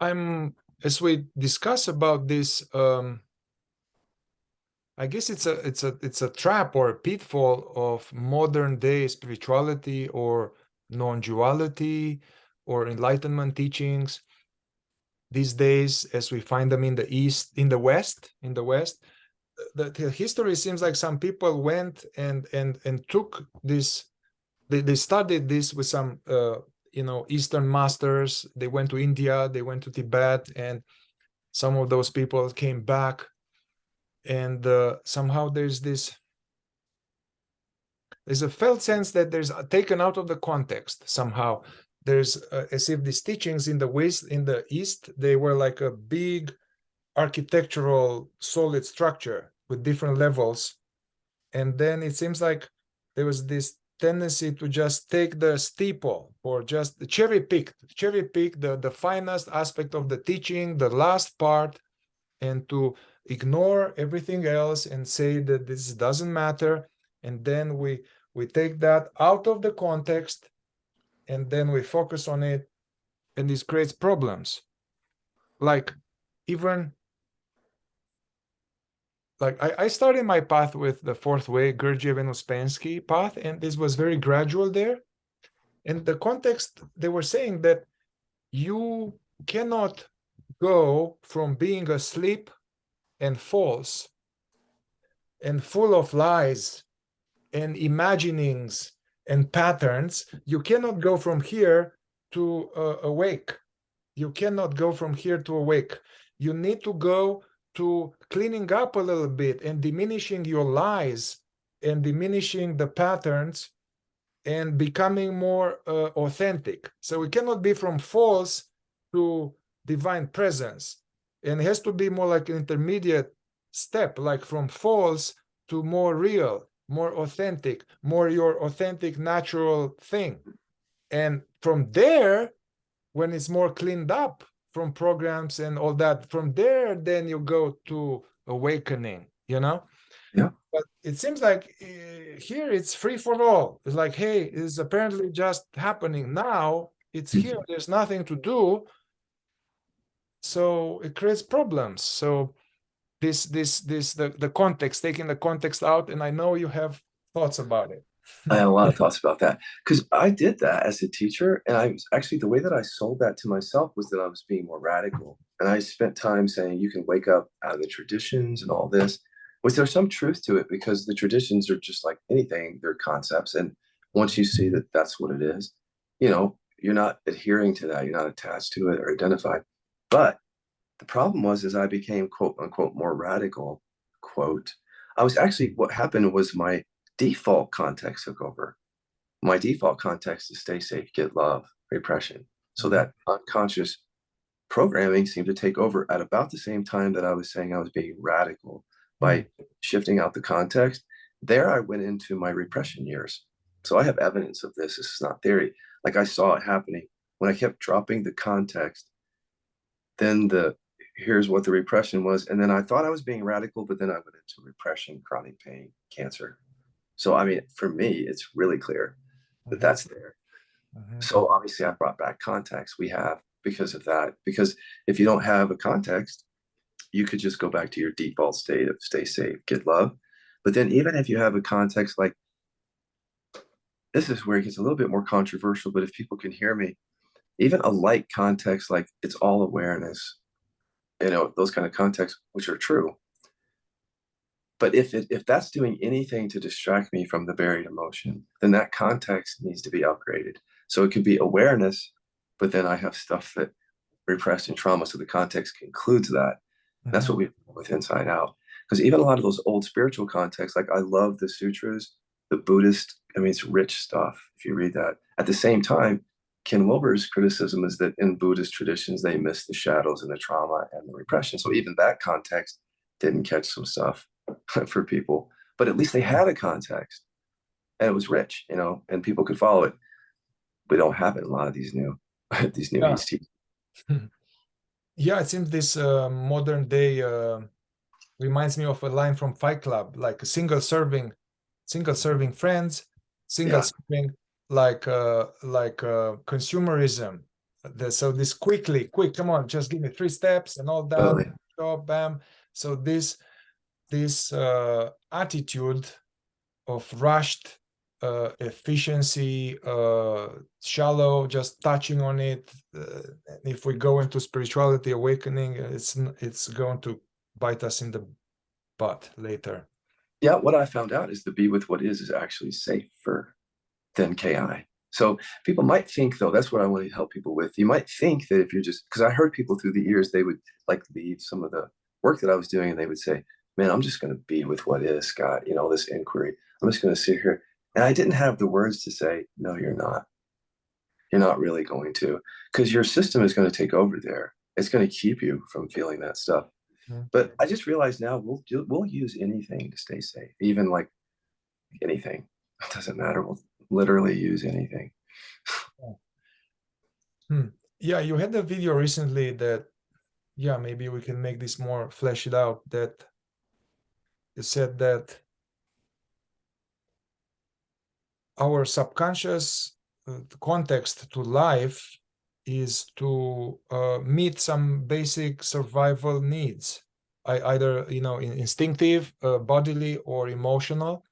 as we discuss about this, I guess it's a trap or a pitfall of modern day spirituality or non-duality or enlightenment teachings these days, as we find them in the East, in the West. The history seems like some people went and took this. They studied this with some Eastern masters. They went to India, they went to Tibet, and some of those people came back, and somehow there's a felt sense that there's taken out of the context somehow. There's as if these teachings in the West, in the East, they were like a big architectural solid structure with different levels, and then it seems like there was this tendency to just take the steeple or just cherry pick the finest aspect of the teaching, the last part, and to ignore everything else and say that this doesn't matter. And then we take that out of the context, and then we focus on it, and this creates problems. Like even like I started my path with the fourth way, Gurdjieff and Uspensky path, and this was very gradual there. In the context, they were saying that you cannot go from being asleep and false and full of lies and imaginings and patterns. You cannot go from here to awake. You cannot go from here to awake. You need to go to cleaning up a little bit and diminishing your lies and diminishing the patterns and becoming more authentic. So we cannot be from false to divine presence. And it has to be more like an intermediate step, like from false to more real, more authentic, more your authentic, natural thing. And from there, when it's more cleaned up from programs and all that, from there, then you go to awakening, Yeah. But it seems like here it's free for all. It's like, hey, it's apparently just happening now. It's here. There's nothing to do. So it creates problems. So the context, taking the context out, and I know you have thoughts about it. I have a lot of thoughts about that because I did that as a teacher. And I was actually, the way that I sold that to myself was that I was being more radical. And I spent time saying you can wake up out of the traditions and all this. Was there some truth to it? Because the traditions are just like anything, they're concepts. And once you see that that's what it is, you're not adhering to that, you're not attached to it or identified. But the problem was, as I became quote unquote more radical, quote, I was actually, what happened was my default context took over. My default context is stay safe, get love, repression. So that unconscious programming seemed to take over at about the same time that I was saying I was being radical by shifting out the context. There I went into my repression years. So I have evidence of this. This is not theory. Like I saw it happening when I kept dropping the context. Then here's what the repression was. And then I thought I was being radical, but then I went into repression, chronic pain, cancer. So, I mean, for me, it's really clear that that's there. So obviously I brought back context. We have because of that. Because if you don't have a context, you could just go back to your default state of stay safe, get love. But then even if you have a context like this is where it gets a little bit more controversial, but if people can hear me, even a light context like it's all awareness, those kind of contexts, which are true. But if that's doing anything to distract me from the buried emotion, then that context needs to be upgraded. So it could be awareness, but then I have stuff that repressed and trauma. So the context concludes that. That's what we do with Inside Out. Because even a lot of those old spiritual contexts, like I love the sutras, the Buddhist, I mean, it's rich stuff if you read that. At the same time, Ken Wilber's criticism is that in Buddhist traditions, they miss the shadows and the trauma and the repression. So even that context didn't catch some stuff for people, but at least they had a context and it was rich, and people could follow it. We don't have it in a lot of these new Yeah. age teachers. Yeah, it seems this modern day reminds me of a line from Fight Club, like a single serving friends, single Yeah. serving like consumerism, So this quick, come on, just give me 3 steps and all that. Totally. So bam. So this attitude of rushed efficiency, shallow, just touching on it. If we go into spirituality awakening, it's going to bite us in the butt later. Yeah, what I found out is the be with what is actually safer than KI. So people might think, though, that's what I want to help people with. You might think that if you're just, because I heard people through the years, they would like leave some of the work that I was doing and they would say, man, I'm just going to be with what is, Scott, you know, this inquiry. I'm just going to sit here. And I didn't have the words to say, no, you're not. You're not really going to, because your system is going to take over there. It's going to keep you from feeling that stuff. But I just realized now we'll use anything to stay safe, even like anything. It doesn't matter. We'll literally use anything. Yeah, you had a video recently that, yeah, maybe we can make this more flesh it out, that you said that our subconscious context to life is to meet some basic survival needs, either instinctive, bodily, or emotional.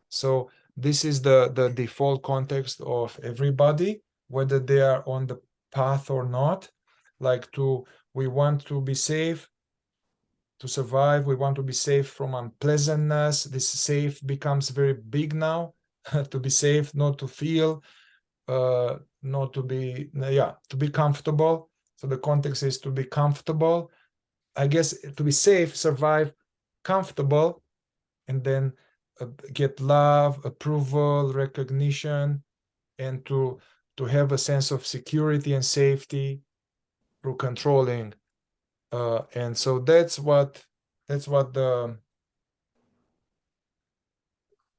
So this is the default context of everybody, whether they are on the path or not. Like we want to be safe to survive. We want to be safe from unpleasantness. This safe becomes very big now. To be safe, not to feel, not to be, to be comfortable. So the context is to be comfortable. I guess to be safe, survive, comfortable, and then get love, approval, recognition, and to have a sense of security and safety through controlling. And so that's what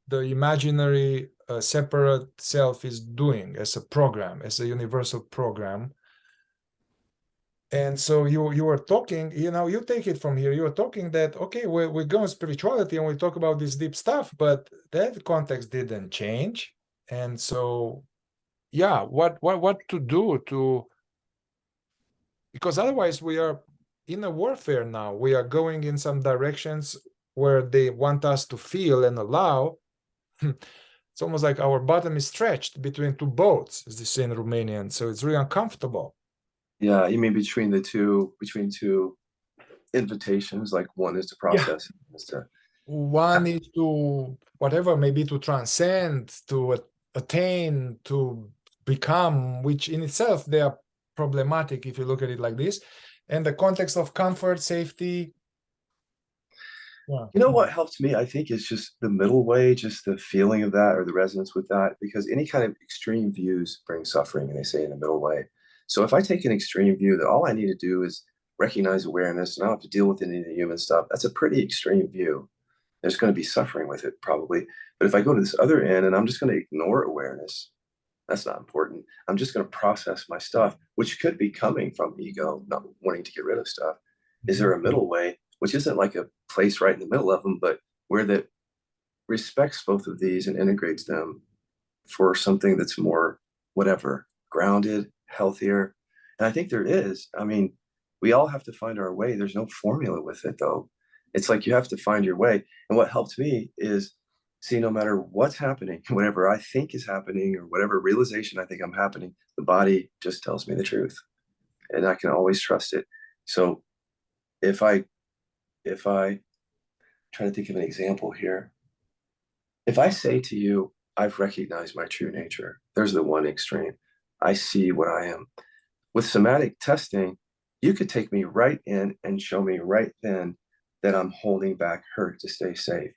the imaginary separate self is doing as a program, as a universal program. And so you were talking, you take it from here. You were talking that, okay, we're going spirituality and we talk about this deep stuff, but that context didn't change. And so, yeah, what to do because otherwise we are in a warfare now. We are going in some directions where they want us to feel and allow. It's almost like our bottom is stretched between 2 boats, as they say in Romanian. So it's really uncomfortable. Yeah, you mean between two invitations, like one is to Yeah. process, is to One is to whatever, maybe to transcend, to attain, to become, which in itself they are problematic if you look at it like this. And the context of comfort, safety. Yeah. You know what helps me, I think, is just the middle way, just the feeling of that or the resonance with that, because any kind of extreme views bring suffering, and they say in the middle way. So if I take an extreme view that all I need to do is recognize awareness and I don't have to deal with any of the human stuff, that's a pretty extreme view. There's going to be suffering with it, probably. But if I go to this other end and I'm just going to ignore awareness, that's not important. I'm just going to process my stuff, which could be coming from ego, not wanting to get rid of stuff. Is there a middle way, which isn't like a place right in the middle of them, but where that respects both of these and integrates them for something that's more, whatever, grounded, healthier? And I think there is. I mean, we all have to find our way. There's no formula with it, though. It's like you have to find your way. And what helped me is see, no matter what's happening, whatever I think is happening or whatever realization I think I'm happening, the body just tells me the truth. And I can always trust it. So if I try to think of an example here, if I say to you, I've recognized my true nature, there's the one extreme. I see what I am. With somatic testing, you could take me right in and show me right then that I'm holding back hurt to stay safe.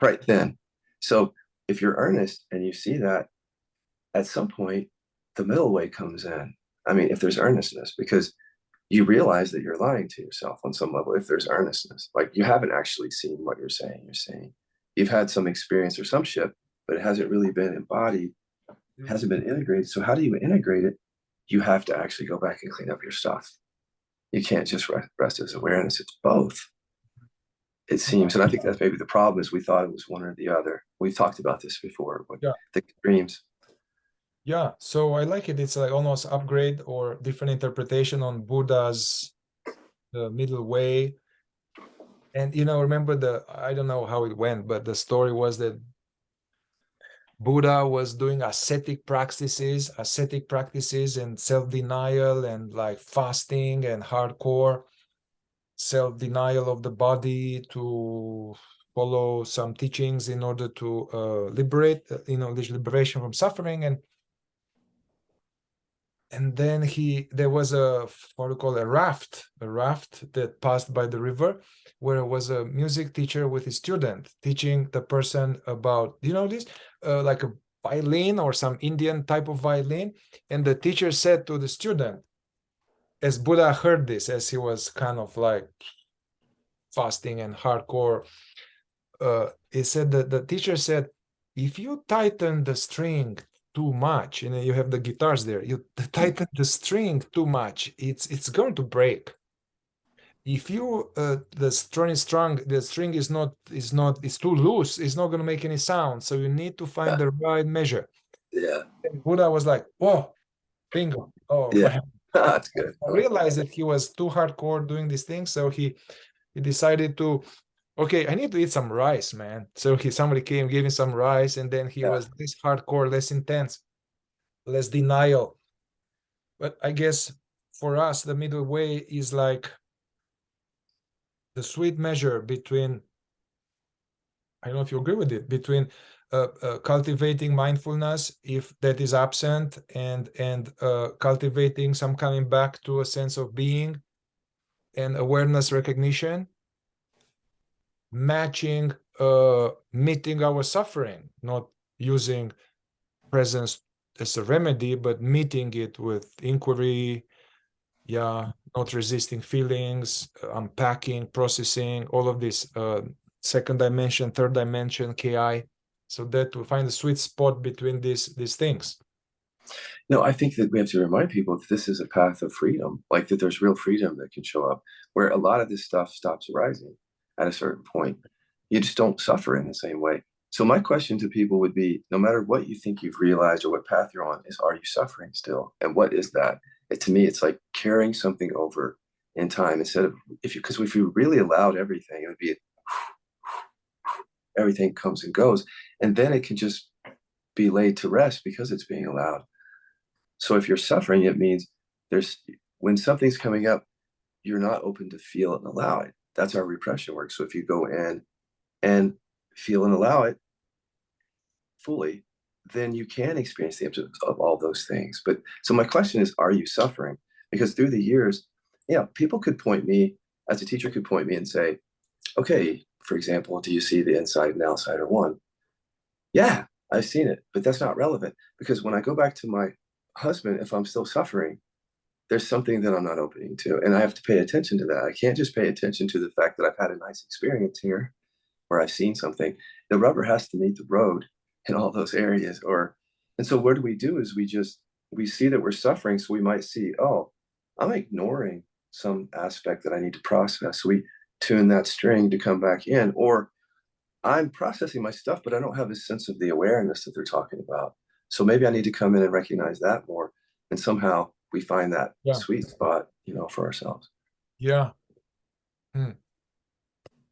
Right then. So if you're earnest and you see that, at some point, the middle way comes in. I mean, if there's earnestness, because you realize that you're lying to yourself on some level. If there's earnestness, like you haven't actually seen what you're saying. You've had some experience or some shift, but it hasn't really been embodied, hasn't been integrated. So how do you integrate it? You have to actually go back and clean up your stuff. You can't just rest as awareness. It's both, it seems. And I think that's maybe the problem, is we thought it was one or the other. We've talked about this before, but Yeah. the extremes. Yeah, so I like it. It's like almost upgrade or different interpretation on Buddha's the middle way. And remember I don't know how it went, but the story was that Buddha was doing ascetic practices and self-denial and like fasting and hardcore self-denial of the body to follow some teachings in order to liberate, this liberation from suffering. And then there was what we call a raft that passed by the river, where was a music teacher with his student teaching the person about, this, like a violin or some Indian type of violin. And the teacher said to the student, as Buddha heard this, as he was kind of like fasting and hardcore, he said that the teacher said, if you tighten the string too much, and you have the guitars there, you tighten the string too much, it's going to break. If you the string is too loose, it's not going to make any sound. So you need to find Yeah, the right measure. yeah, And Buddha was like, whoa, bingo. Oh, yeah. That's good. I I like that. realized that he was too hardcore doing these things, so he decided to, okay, I need to eat some rice, man. So somebody came, gave him some rice, and then he Yeah. was less hardcore, less intense, less denial. But I guess for us, the middle way is like the sweet measure between, I don't know if you agree with it, between cultivating mindfulness, if that is absent, and cultivating some coming back to a sense of being and awareness recognition, matching, meeting our suffering, not using presence as a remedy, but meeting it with inquiry, yeah, not resisting feelings, unpacking, processing, all of this, second dimension, third dimension, KI, so that we find a sweet spot between these things. No, I think that we have to remind people that this is a path of freedom, like that there's real freedom that can show up where a lot of this stuff stops arising at a certain point. You just don't suffer in the same way. So my question to people would be, no matter what you think you've realized or what path you're on, is are you suffering still? And what is that? To me, it's like carrying something over in time instead of because if you really allowed everything, it would be everything comes and goes. And then it can just be laid to rest because it's being allowed. So if you're suffering, it means when something's coming up, you're not open to feel it and allow it. That's how repression works. So if you go in and feel and allow it fully, then you can experience the impact of all those things. But so my question is, are you suffering? Because through the years, people could point me, as a teacher could point me and say, okay, for example, do you see the inside and outside are one? Yeah, I've seen it, but that's not relevant because when I go back to my husband, if I'm still suffering, there's something that I'm not opening to. And I have to pay attention to that. I can't just pay attention to the fact that I've had a nice experience here where I've seen something. The rubber has to meet the road in all those areas. And so what do? Is we see that we're suffering. So we might see, oh, I'm ignoring some aspect that I need to process. So we tune that string to come back in, or I'm processing my stuff, but I don't have a sense of the awareness that they're talking about. So maybe I need to come in and recognize that more. And somehow we find that Yeah, sweet spot, for ourselves. yeah. Hmm.